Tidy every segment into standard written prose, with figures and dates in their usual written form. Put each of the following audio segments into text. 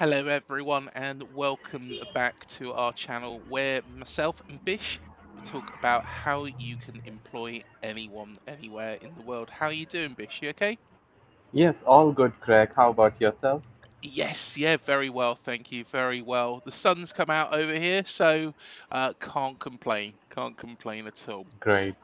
Hello, everyone, and welcome back to our channel where myself and Bish talk about how you can employ anyone, anywhere in the world. How are you doing, Bish? You okay? Yes, all good, Craig. How about yourself? Yes, yeah, very well, thank you, very well. The sun's come out over here, so can't complain, can't complain at all. Great.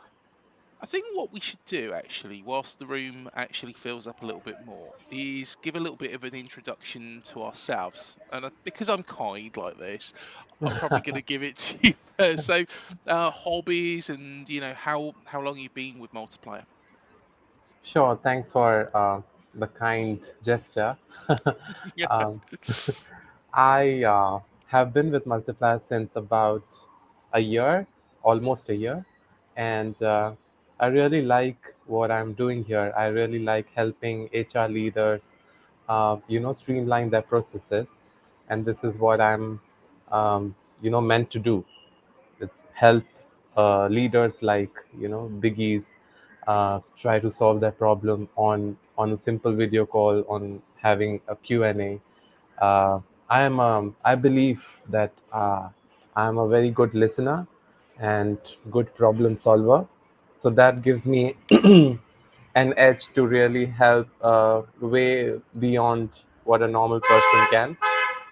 I think what we should do actually, whilst the room actually fills up a little bit more, is give a little bit of an introduction to ourselves. And because I'm kind like this, I'm probably going to give it to you first. So, hobbies and how long you've been with Multiplier. Sure, thanks for the kind gesture. Yeah. um, I have been with Multiplier since about a year, almost a year, and I really like what I'm doing here. I really like helping HR leaders, streamline their processes, and this is what I'm meant to do. It's help leaders like biggies try to solve their problem on a simple video call, on having a Q&A. I believe that I'm a very good listener and good problem solver, so that gives me an edge to really help way beyond what a normal person can.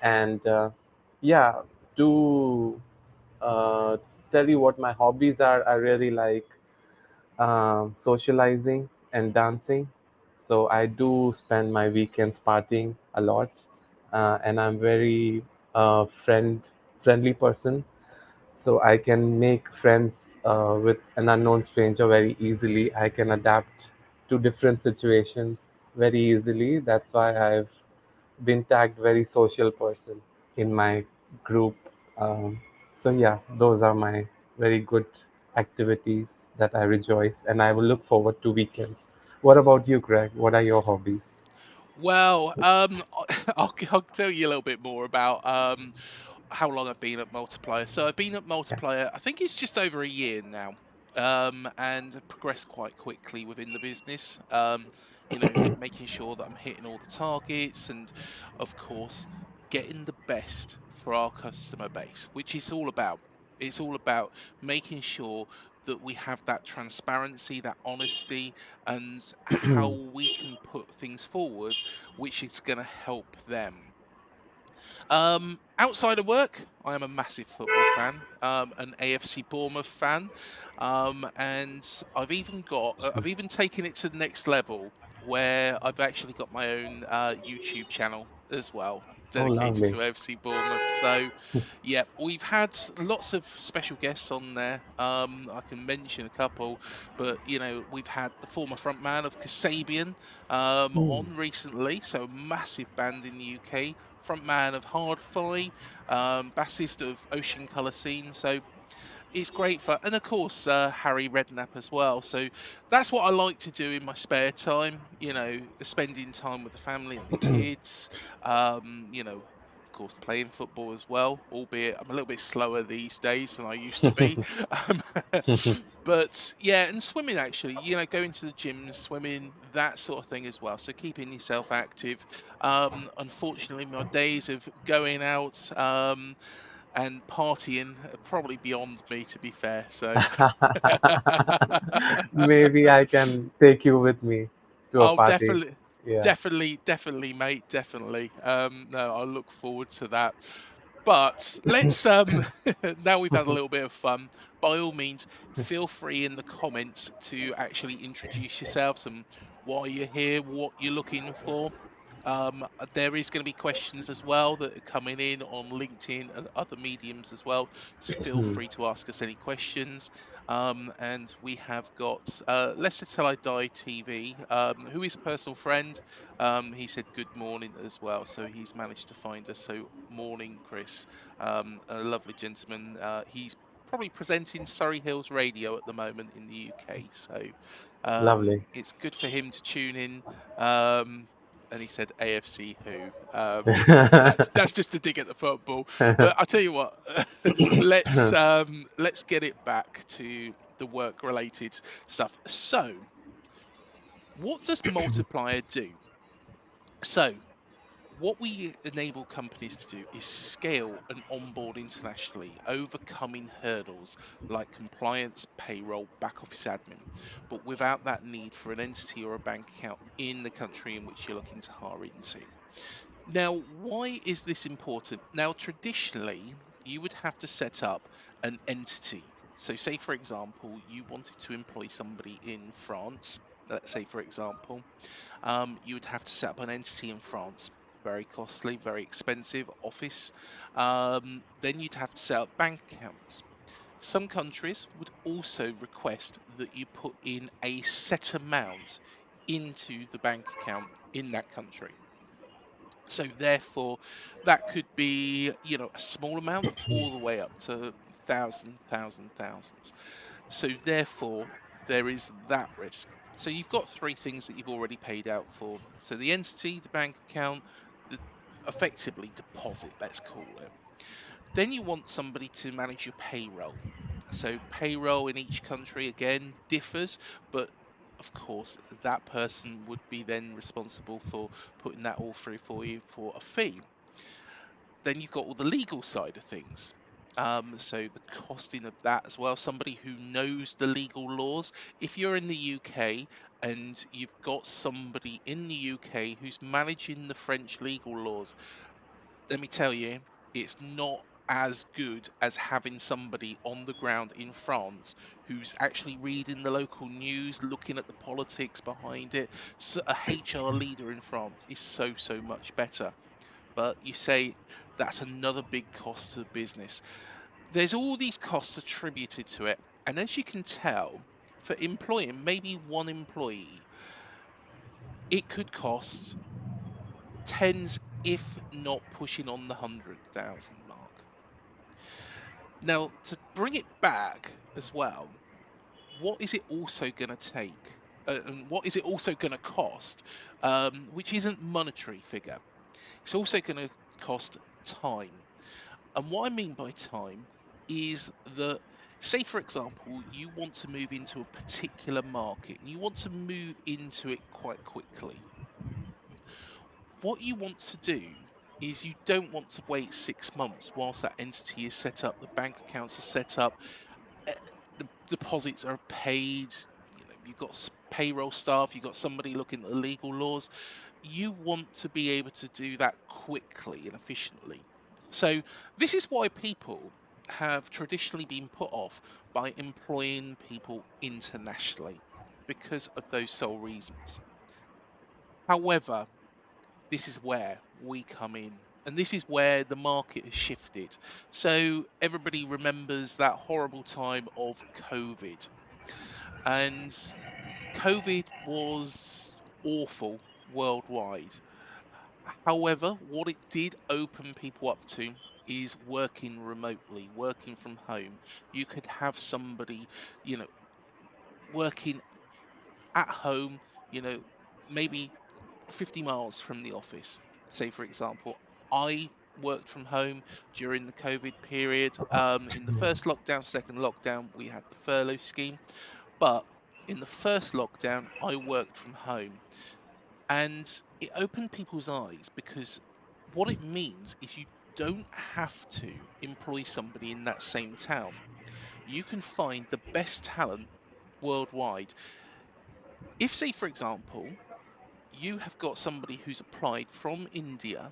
And yeah, to uh, tell you what my hobbies are, I really like socializing and dancing. So I do spend my weekends partying a lot, and I'm very friendly person. So I can make friends with an unknown stranger very easily. I can adapt to different situations very easily. That's why I've been tagged very social person in my group. So yeah, those are my very good activities that I rejoice, and I will look forward to weekends. What about you, Greg? What are your hobbies? Well, I'll tell you a little bit more about how long I've been at Multiplier. So I've been at Yeah. Multiplier, I think it's just over a year now, and have progressed quite quickly within the business. Making sure that I'm hitting all the targets, and of course, getting the best for our customer base, which is all about. It's all about making sure that we have that transparency, that honesty, and how we can put things forward, which is going to help them. Outside of work, I am a massive football fan, an AFC Bournemouth fan, and I've even taken it to the next level where I've actually got my own YouTube channel as well, Oh, dedicated lovely. to AFC Bournemouth. So, yeah, we've had lots of special guests on there. I can mention a couple, but we've had the former frontman of Kasabian Hmm. on recently, so a massive band in the UK, frontman of Hard Fi, bassist of Ocean Colour Scene. So it's great fun, and of course Harry Redknapp as well. So that's what I like to do in my spare time. Spending time with the family and the kids. Of course, playing football as well. Albeit I'm a little bit slower these days than I used to be. Um, but yeah, and swimming actually. Going to the gym, swimming, that sort of thing as well. So keeping yourself active. Unfortunately, my days of going out. And partying are probably beyond me, to be fair. So, Maybe I can take you with me to a oh, party. definitely, Yeah. definitely, mate, definitely. No, I look forward to that. But let's now we've had a little bit of fun. By all means, feel free in the comments to actually introduce yourselves and why you're here, what you're looking for. There is going to be questions as well that are coming in on LinkedIn and other mediums as well. So feel Hmm. free to ask us any questions. And we have got Lester Till I Die TV, who is a personal friend. He said good morning as well, so he's managed to find us. So morning, Chris, a lovely gentleman. He's probably presenting Surrey Hills Radio at the moment in the UK, so Lovely. it's good for him to tune in. Um, and he said AFC who? That's just a dig at the football. But I tell you what, let's get it back to the work related stuff. So, what does Multiplier do? So, What we enable companies to do is scale and onboard internationally, overcoming hurdles like compliance, payroll, back office admin, but without that need for an entity or a bank account in the country in which you're looking to hire into. Now, why is this important? Now, traditionally, you would have to set up an entity. So, say for example, you wanted to employ somebody in France. Let's say, for example, you would have to set up an entity in France. Very costly, very expensive office. Then you'd have to set up bank accounts. Some countries would also request that you put in a set amount into the bank account in that country. So therefore, that could be, a small amount all the way up to thousands. So therefore, there is that risk. So you've got three things that you've already paid out for. So the entity, the bank account, the effectively deposit, let's call it. Then you want somebody to manage your payroll. So payroll in each country again differs, but of course that person would be then responsible for putting that all through for you for a fee. Then you've got all the legal side of things. So the costing of that as well, somebody who knows the legal laws. If you're in the UK and you've got somebody in the UK who's managing the French legal laws, let me tell you, it's not as good as having somebody on the ground in France who's actually reading the local news, looking at the politics behind it. So a HR leader in France is so much better. But you say that's another big cost to the business. There's all these costs attributed to it. And as you can tell, for employing maybe one employee, it could cost tens, if not pushing on the 100,000 mark. Now, to bring it back as well, what is it also going to take? And what is it also going to cost? Which isn't monetary figure. It's also going to cost time. And what I mean by time is that, say, for example, you want to move into a particular market and you want to move into it quite quickly. What you want to do is you don't want to wait 6 months whilst that entity is set up, the bank accounts are set up, eh, the deposits are paid. You've got payroll staff, you've got somebody looking at the legal laws. You want to be able to do that quickly and efficiently. So this is why people have traditionally been put off by employing people internationally, because of those sole reasons. However, this is where we come in. And this is where the market has shifted. So everybody remembers that horrible time of COVID. And COVID was awful worldwide. However, what it did open people up to is working remotely, working from home. You could have somebody, you know, working at home, you know, maybe 50 miles from the office. Say, for example, I worked from home during the COVID period. In the first lockdown, second lockdown, we had the furlough scheme. But in the first lockdown, I worked from home. And it opened people's eyes because what it means is you don't have to employ somebody in that same town. You can find the best talent worldwide. If, say, for example, you have got somebody who's applied from India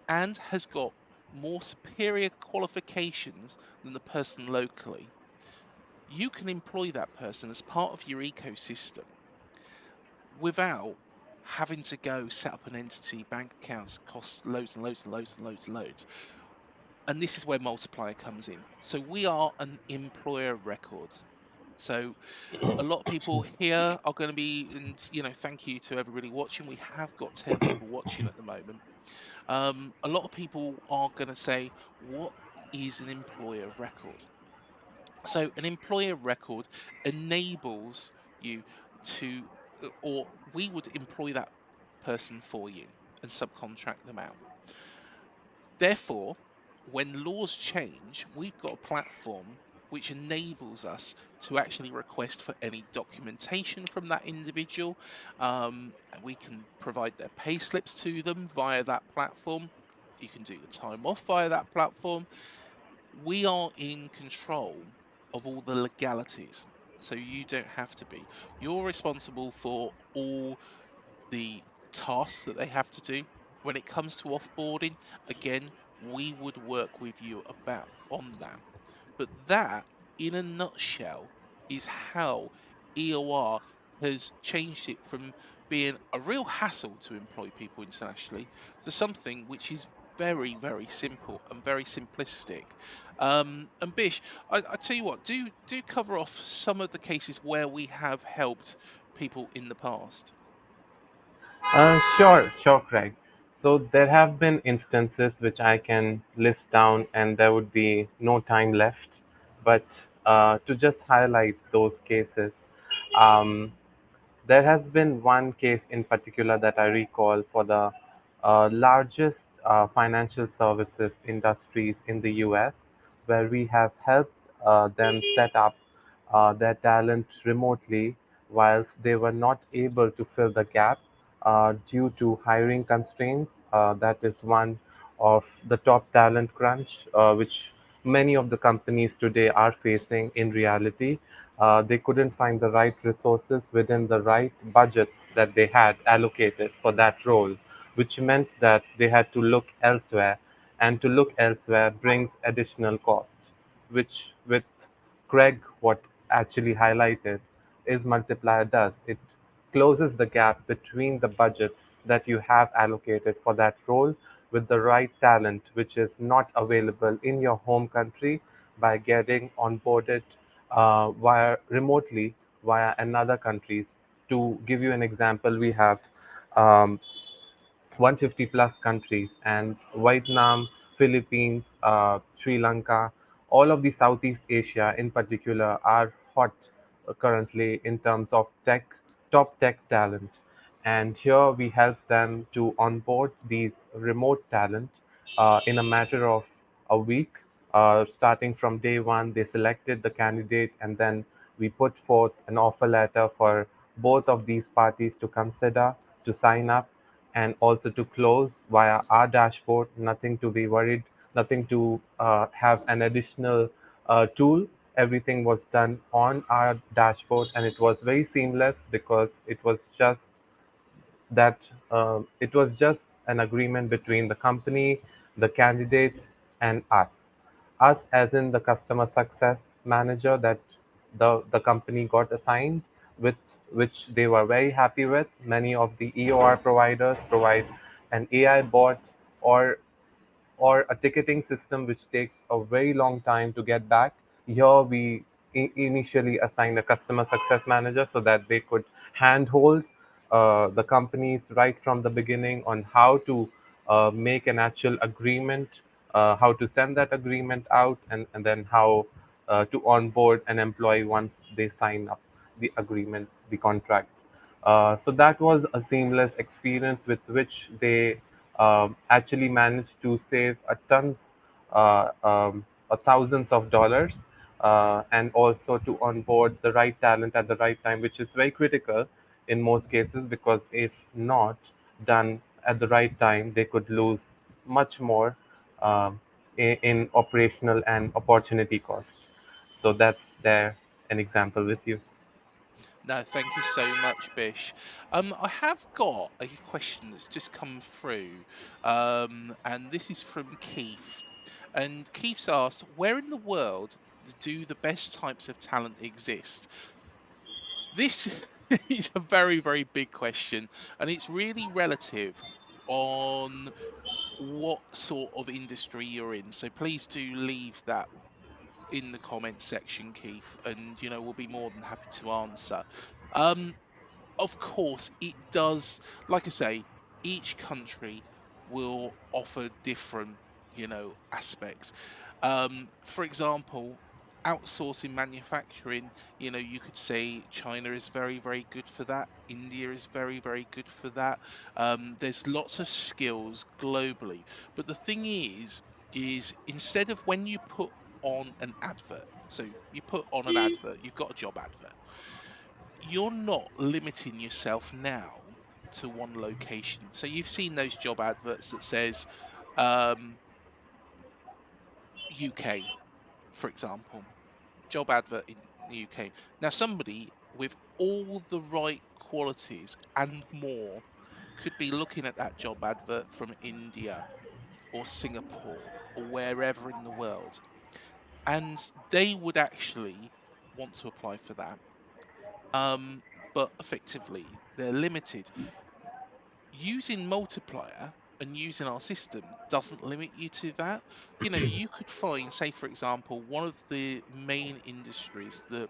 and has got more superior qualifications than the person locally, you can employ that person as part of your ecosystem without having to go set up an entity, bank accounts that cost loads and loads and loads and loads and loads. And this is where Multiplier comes in. So we are an employer record. So a lot of people here are going to be, and thank you to everybody watching. We have got 10 people watching at the moment. A lot of people are going to say, what is an employer record? So an employer record enables you to, or we would employ that person for you and subcontract them out. Therefore, when laws change, we've got a platform which enables us to actually request for any documentation from that individual. We can provide their pay slips to them via that platform. You can do the time off via that platform. We are in control of all the legalities. So you don't have to be. You're responsible for all the tasks that they have to do. When it comes to offboarding, again, we would work with you about on that. But that, in a nutshell, is how EOR has changed it from being a real hassle to employ people internationally to something which is very, very simple and very simplistic. And Bish, I tell you what, do cover off some of the cases where we have helped people in the past. Sure, Craig. So there have been instances which I can list down, and there would be no time left. But to just highlight those cases, um, there has been one case in particular that I recall for the largest financial services industries in the US, where we have helped them set up their talent remotely whilst they were not able to fill the gap due to hiring constraints. That is one of the top talent crunch, which many of the companies today are facing in reality. They couldn't find the right resources within the right budgets that they had allocated for that role, which meant that they had to look elsewhere, and to look elsewhere brings additional cost, which with Craig, what actually highlighted is Multiplier does. It closes the gap between the budgets that you have allocated for that role with the right talent, which is not available in your home country, by getting onboarded via remotely via another countries. To give you an example, we have um, 150 plus countries, and Vietnam, Philippines, Sri Lanka, all of the Southeast Asia in particular are hot currently in terms of top tech talent. And here we help them to onboard these remote talent in a matter of a week. Starting from day one, they selected the candidate, and then we put forth an offer letter for both of these parties to consider, to sign up, and also to close via our dashboard. Nothing to be worried, nothing to have an additional tool. Everything was done on our dashboard, and it was very seamless because that it was just an agreement between the company, the candidate, and us. Us, as in the customer success manager that the company got assigned, with which they were very happy with. Many of the EOR providers provide an AI bot or a ticketing system which takes a very long time to get back. Here we initially assigned a customer success manager so that they could handhold the companies right from the beginning on how to make an actual agreement, how to send that agreement out, and then how to onboard an employee once they sign up the agreement, the contract. So that was a seamless experience with which they actually managed to save a tons, thousands of dollars, and also to onboard the right talent at the right time, which is very critical in most cases, because if not done at the right time, they could lose much more in operational and opportunity costs. So that's there an example with you. No, thank you so much, Bish. I have got a question that's just come through, and this is from Keith. And Keith's asked, where in the world do the best types of talent exist? This is a very, very big question, and it's really relative on what sort of industry you're in. So please do leave that in the comments section, Keith, and we'll be more than happy to answer. Um, of course, it does. Like I say, each country will offer different, aspects. For example, outsourcing manufacturing, you could say China is very, very good for that. India is very, very good for that. There's lots of skills globally. But the thing is instead of when you put on an advert, So you put on an advert, you've got a job advert. You're not limiting yourself now to one location. So you've seen those job adverts that says um, UK, for example, job advert in the UK. Now, somebody with all the right qualities and more could be looking at that job advert from India or Singapore or wherever in the world, and they would actually want to apply for that. Um, but effectively, they're limited. Using Multiplier and using our system doesn't limit you to that. You could find, say, for example, one of the main industries that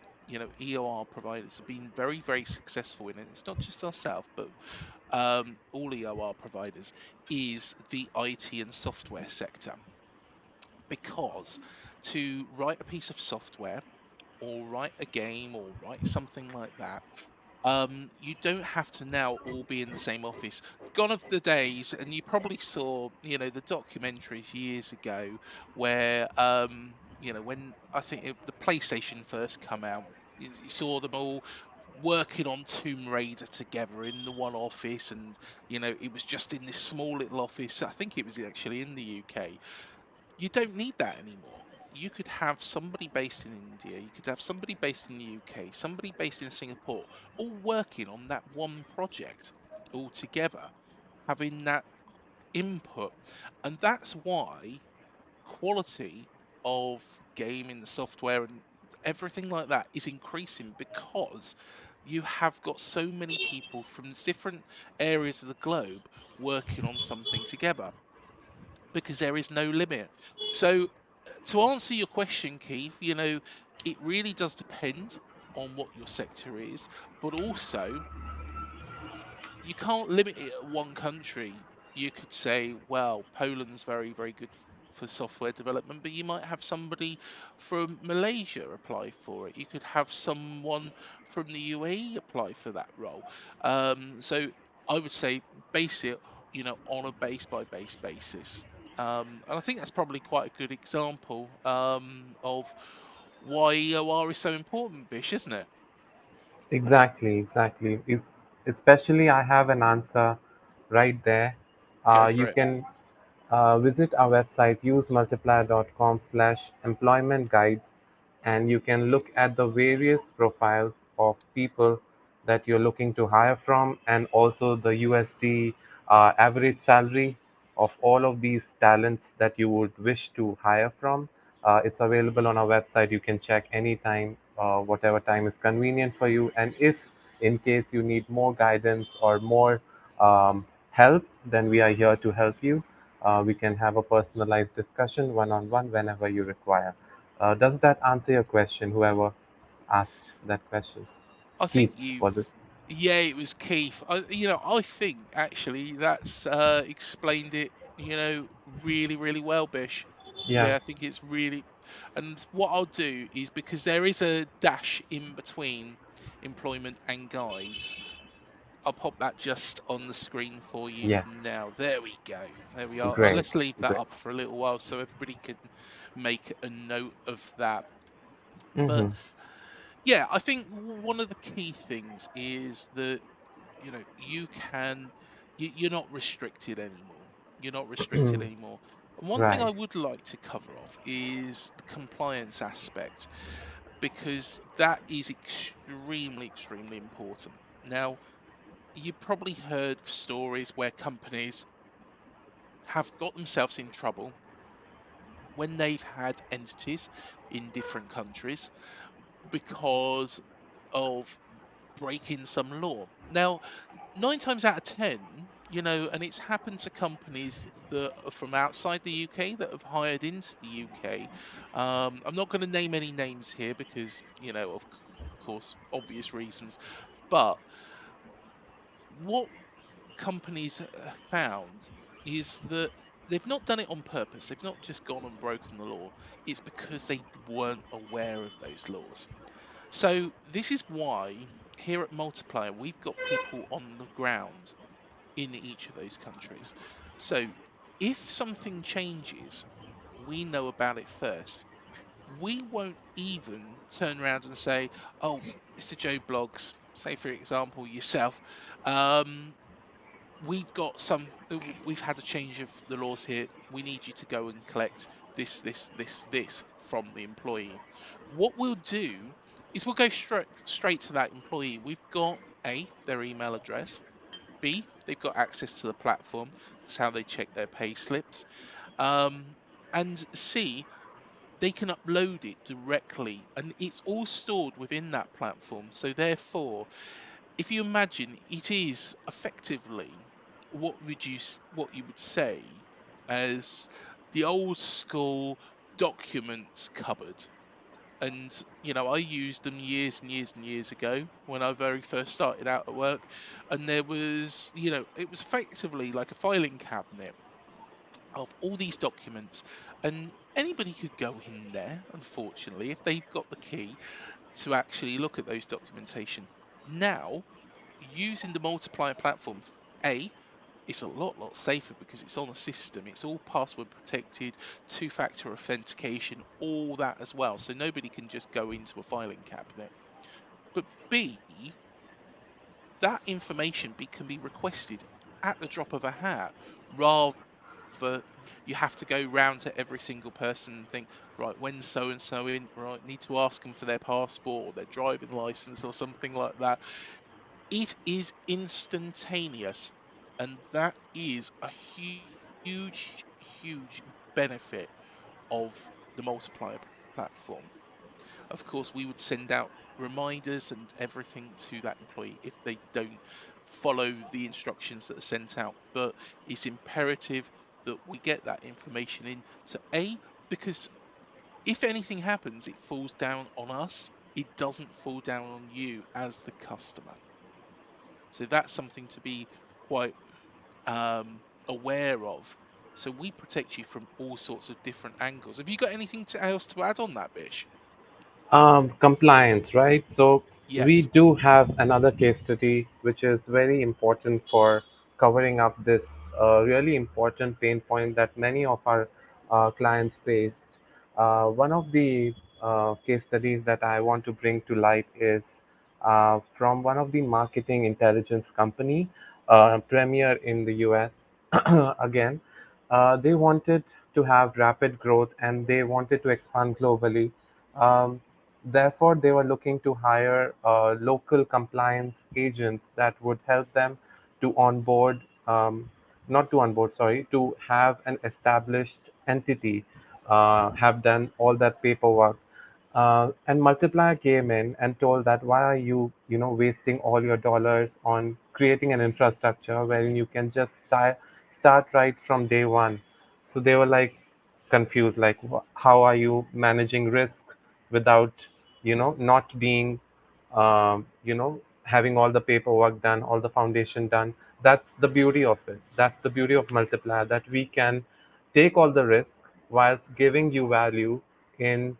EOR providers have been very, very successful in, and it's not just ourselves, but all EOR providers, is the IT and software sector. Because to write a piece of software or write a game or write something like that, you don't have to now all be in the same office. Gone of the days, and you probably saw, the documentaries years ago where, when I think the PlayStation first come out, you saw them all working on Tomb Raider together in the one office, and it was just in this small little office. I think it was actually in the UK. You don't need that anymore. You could have somebody based in India, you could have somebody based in the UK, somebody based in Singapore, all working on that one project all together, having that input. And that's why quality of gaming, the software, and everything like that is increasing, because you have got so many people from different areas of the globe working on something together, because there is no limit. So, to answer your question, Keith, it really does depend on what your sector is, but also you can't limit it at one country. You could say, well, Poland's very, very good for software development, but you might have somebody from Malaysia apply for it. You could have someone from the UAE apply for that role. So I would say base it, on a base by base basis. And I think that's probably quite a good example of why EOR is so important, Bish, isn't it? Exactly, exactly. Is especially I have an answer right there. Go You for it. can visit our website usemultiplier.com/employment guides, and you can look at the various profiles of people that you're looking to hire from, and also the USD average salary of all of these talents that you would wish to hire from. It's available on our website. You can check anytime, whatever time is convenient for you. And if in case you need more guidance or more help, then we are here to help you. We can have a personalized discussion one on one whenever you require. Does that answer your question, whoever asked that question? I think Keith, you've, was it? yeah, it was Keith. I think actually that's explained it, really, really well, Bish. Yeah, Yeah, I think it's really, and what I'll do is, because there is a dash in between employment and guides, I'll pop that just on the screen for you yes. now. There we go. There we are. Great, Let's leave that great. up for a little while so everybody can make a note of that. But Mm-hmm. yeah, I think one of the key things is that you're not restricted anymore. You're not restricted anymore. And one thing I Right. would like to cover off is the compliance aspect, because that is extremely, extremely important. Now, you've probably heard of stories where companies have got themselves in trouble when they've had entities in different countries because of breaking some law. Now, 9 times out of 10, and it's happened to companies that are from outside the UK that have hired into the UK. I'm not going to name any names here because, of course, obvious reasons. But what companies found is that they've not done it on purpose. They've not just gone and broken the law. It's because they weren't aware of those laws. So this is why here at Multiplier we've got people on the ground in each of those countries. So if something changes, we know about it first. we won't even turn around and say, "Oh, Mr. Joe Blogs, say for example yourself, um, we've had a change of the laws here. We need you to go and collect this from the employee." What we'll do is we'll go straight to that employee. We've got A, their email address; B, they've got access to the platform. That's how they check their pay slips. Um, and C, they can upload it directly, and it's all stored within that platform. So therefore, if you imagine, it is effectively what you would say as the old school documents cupboard. And I used them years and years and years ago when I very first started out at work, and there was, it was effectively like a filing cabinet of all these documents, and anybody could go in there, unfortunately, if they've got the key to actually look at those documentation. Now, using the multiplier platform, A, it's a lot safer because it's on a system. It's all password protected, two-factor authentication, all that as well. So nobody can just go into a filing cabinet. But B, that information can be requested at the drop of a hat, rather you have to go round to every single person and think, right, when so and so in, right, need to ask them for their passport or their driving license or something like that. It is instantaneous, and that is a huge benefit of the multiplier platform. Of course, we would send out reminders and everything to that employee if they don't follow the instructions that are sent out. But it's imperative that we get that information in to A, because if anything happens, it falls down on us. It doesn't fall down on you as the customer. So that's something to be quite aware of. So we protect you from all sorts of different angles. Have you got anything else to add on that, Bish? Compliance, right? So we Yes. do have another case study which is very important for covering up this really important pain point that many of our clients faced. One of the case studies that I want to bring to light is from one of the marketing intelligence company, premier in the US. Again, they wanted to have rapid growth and they wanted to expand globally. Um, Therefore, they were looking to hire local compliance agents that would help them to onboard, not to onboard, sorry, to have an established entity, have done all that paperwork. And Multiplier came in and told that why are you, wasting all your dollars on creating an infrastructure wherein you can just start right from day one. So they were like confused, like how are you managing risk without, not being, having all the paperwork done, all the foundation done. That's the beauty of it. That's the beauty of Multiplier, that we can take all the risk whilst giving you value in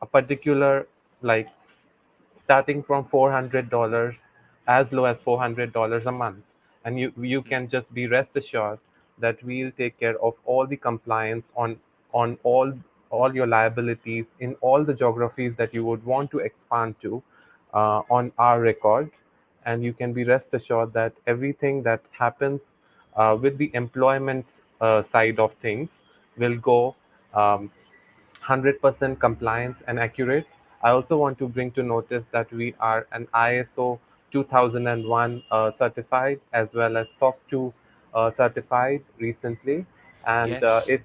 a particular, like, starting from $400, as low as $400 a month. And you Mhm. can just be rest assured that we'll take care of all the compliance on all your liabilities in all the geographies that you would want to expand to, on our record. And you can be rest assured that everything that happens with the employment side of things will go, 100% compliance and accurate. I also want to bring to notice that we are an ISO 2001 certified, as well as SOC 2 certified recently. And Yes. it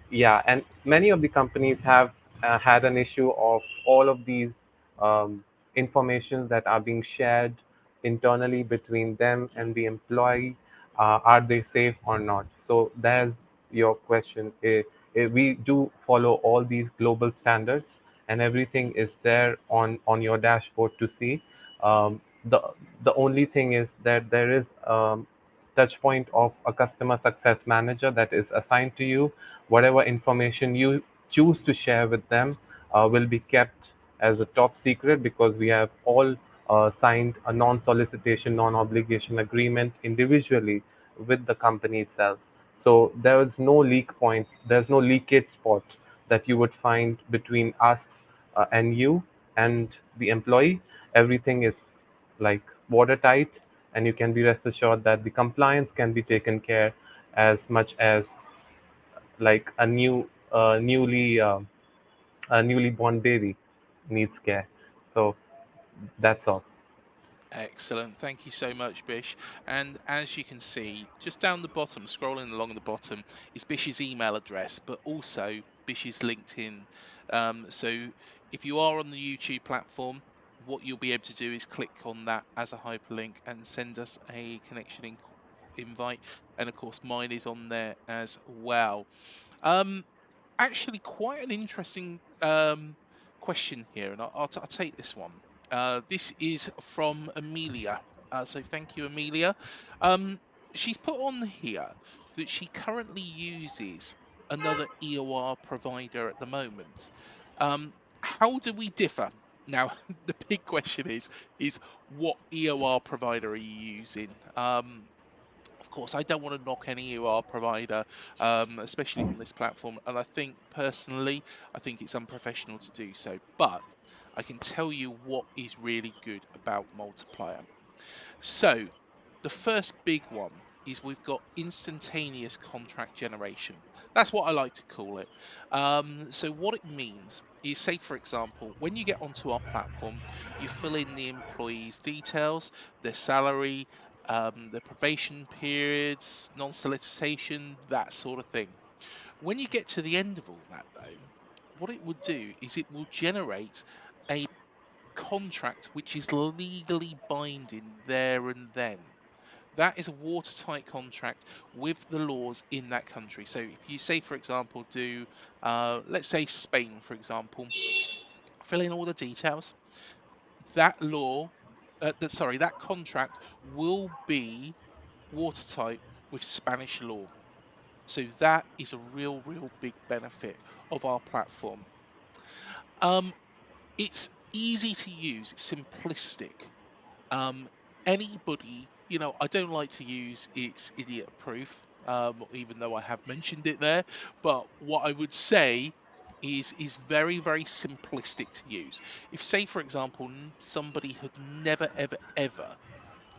yeah, and many of the companies have had an issue of all of these information that are being shared internally between them and the employee. Are they safe or not? So there's your question. We do follow all these global standards, and everything is there on your dashboard to see. The only thing is that there is touch point of a customer success manager that is assigned to you. Whatever information you choose to share with them will be kept as a top secret, because we have all signed a non-solicitation, non-obligation agreement individually with the company itself. So there is no leak point, there's no leakage spot that you would find between us and you and the employee. Everything is like watertight, and you can be rest assured that the compliance can be taken care as much as like a newly born baby needs care. So that's all. Excellent. Thank you so much, Bish. And as you can see, just down the bottom, scrolling along the bottom, is Bish's email address, but also Bish's LinkedIn. So if you are on the YouTube platform, what you'll be able to do is click on that as a hyperlink and send us a invite. And of course, mine is on there as well. Um, Actually, quite an interesting question here, and I'll take this one. This is from Amelia. So thank you, Amelia. Um, she's put on here that she currently uses another EOR provider at the moment. How do we differ? Now, the big question is what EOR provider are you using? Of course, I don't want to knock any UR provider, especially on this platform. And I think personally, I think it's unprofessional to do so. But I can tell you what is really good about Multiplier. So, the first big one is we've got instantaneous contract generation. That's what I like to call it. So, what it means is, say, for example, when you get onto our platform, you fill in the employee's details, their salary, their probation periods, non solicitation, that sort of thing. When you get to the end of all that, though, what it will do is it will generate a contract which is legally binding there and then. That is a watertight contract with the laws in that country. So if you say, for example, let's say Spain, for example, fill in all the details, that that contract will be watertight with Spanish law. So that is a real big benefit of our platform. Um, it's easy to use, it's simplistic. Um, Anybody, I don't like to use it's idiot proof, even though I have mentioned it there. But what I would say is very simplistic to use. If, say, for example, somebody had never ever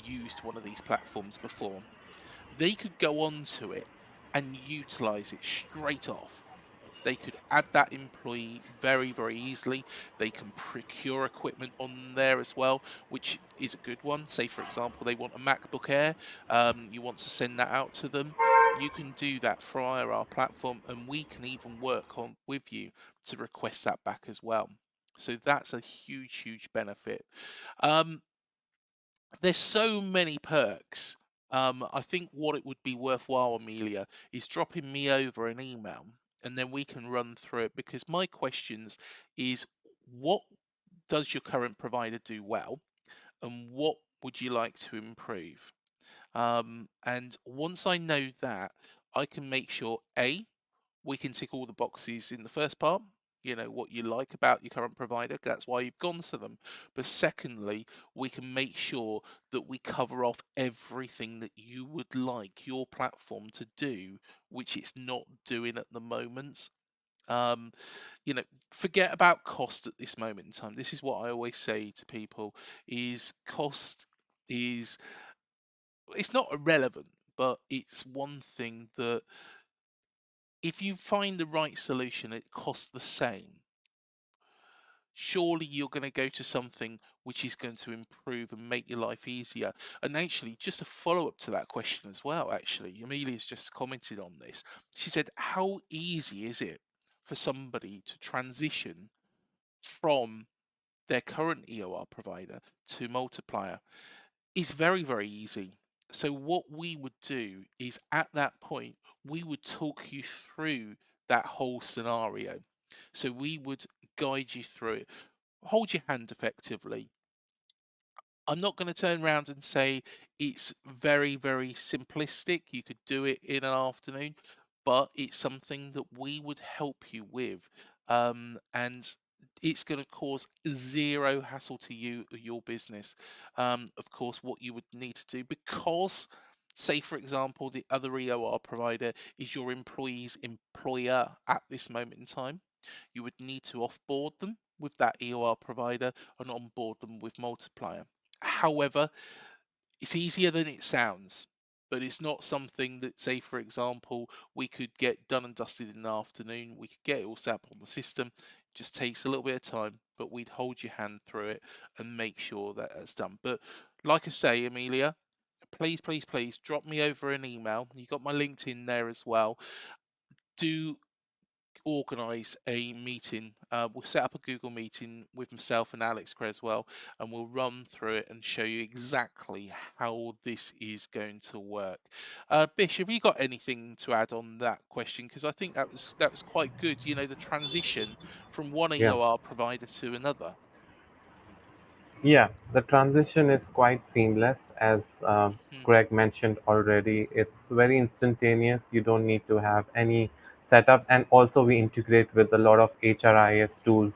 used one of these platforms before, they could go onto it and utilize it straight off. They could add that employee very easily. They can procure equipment on there as well, which is a good one. Say, for example, they want a MacBook Air, you want to send that out to them. You can do that via our platform, and we can even work on with you to request that back as well. So that's a huge benefit. Um, there's so many perks. I think what it would be worthwhile, Amelia, is dropping me over an email and then we can run through it because my questions is what does your current provider do well and what would you like to improve? And once I know that, I can make sure A, we can tick all the boxes in the first part, what you like about your current provider, that's why you've gone to them. But secondly, we can make sure that we cover off everything that you would like your platform to do, which it's not doing at the moment. um you know Forget about cost at this moment in time. This is what I always say to people: is cost is it's not irrelevant, but it's one thing that if you find the right solution, it costs the same. Surely you're going to go to something which is going to improve and make your life easier. And actually, just a follow up to that question as well, actually, Amelia's just commented on this. She said, how easy is it for somebody to transition from their current EOR provider to Multiplier? Is very easy. So what we would do is at that point, we would talk you through that whole scenario. So we would guide you through it, hold your hand effectively. I'm not going to turn around and say it's very simplistic. You could do it in an afternoon, but it's something that we would help you with. And it's going to cause zero hassle to you or your business. Of course, what you would need to do, because, say, for example, the other EOR provider is your employee's employer at this moment in time. you would need to offboard them with that EOR provider and onboard them with Multiplier. However, it's easier than it sounds, but it's not something that, say, for example, we could get done and dusted in the afternoon. We could get it all set up on the system. It just takes a little bit of time, but we'd hold your hand through it and make sure that it's done. But like I say, Amelia, please, please, please drop me over an email. You got my LinkedIn there as well. Do organise a meeting. We'll set up a Google meeting with myself and Alex Creswell, and we'll run through it and show you exactly how this is going to work. Bish, have you got anything to add on that question? Because I think that was quite good. You know, the transition from one Yeah. EOR provider to another. Yeah, the transition is quite seamless, as Hmm. Greg mentioned already. It's very instantaneous. You don't need to have any setup, and also we integrate with a lot of HRIS tools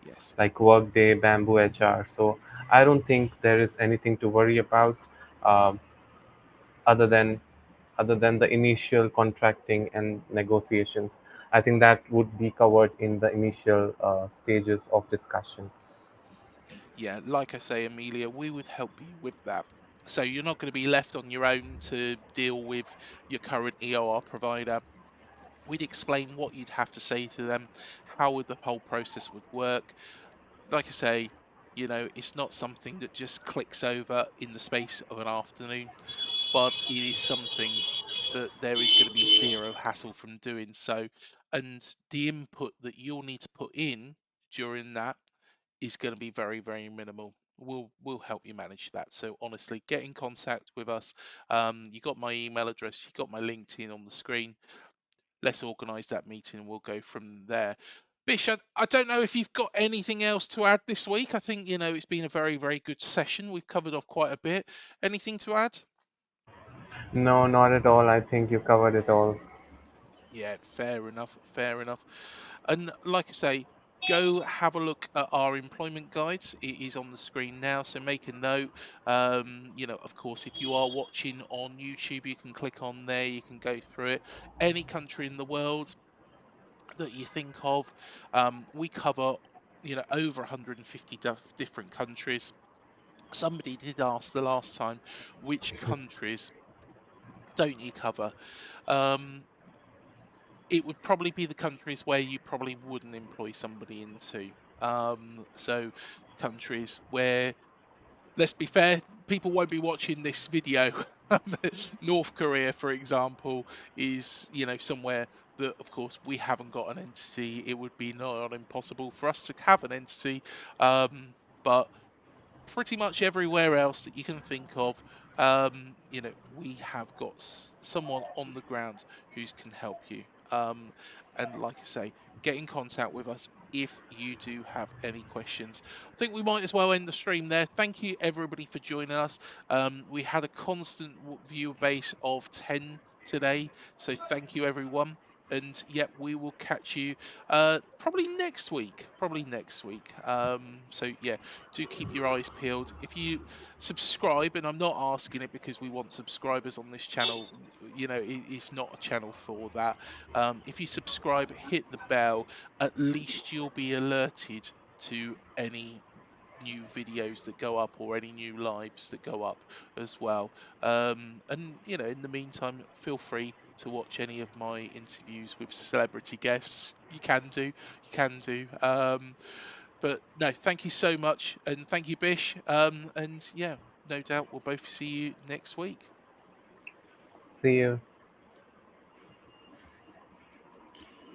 Yes. like Workday, Bamboo HR. So I don't think there is anything to worry about um, other than the initial contracting and negotiations. I think that would be covered in the initial stages of discussion. Yeah, like I say, Amelia, we would help you with that. So you're not going to be left on your own to deal with your current EOR provider. We'd explain what you'd have to say to them, how the whole process would work. Like I say, it's not something that just clicks over in the space of an afternoon, but it is something that there is going to be zero hassle from doing so. And the input that you'll need to put in during that is going to be very, very minimal. We'll help you manage that. So honestly, get in contact with us. You got my email address, you got my LinkedIn on the screen. Let's organise that meeting and we'll go from there. Bish, I don't know if you've got anything else to add this week. I think, it's been a very, very good session. We've covered off quite a bit. Anything to add? No, not at all. I think you covered it all. Yeah, fair enough, fair enough. And like I say, go have a look at our employment guides. It is on the screen now, so make a note. Of course, if you are watching on YouTube, you can click on there, you can go through it. Any country in the world that you think of, we cover, over 150 different countries. Somebody did ask the last time, which countries don't you cover? Um, it would probably be the countries where you probably wouldn't employ somebody into. So countries where, let's be fair, people won't be watching this video. North Korea, for example, is somewhere that, of course, we haven't got an entity. It would be not impossible for us to have an entity, but pretty much everywhere else that you can think of, we have got someone on the ground who can help you. Um, and like I say, get in contact with us if you do have any questions. I think we might as well end the stream there. Thank you everybody for joining us. We had a constant viewer base of 10 today, so thank you everyone. And yeah, we will catch you probably next week. Probably next week. So yeah, do keep your eyes peeled. If you subscribe, and I'm not asking it because we want subscribers on this channel, it's not a channel for that. If you subscribe, hit the bell, at least you'll be alerted to any new videos that go up or any new lives that go up as well. And in the meantime, feel free to watch any of my interviews with celebrity guests. You can do, you can do. But no, thank you so much, and thank you, Bish. And yeah, no doubt we'll both see you next week. See you.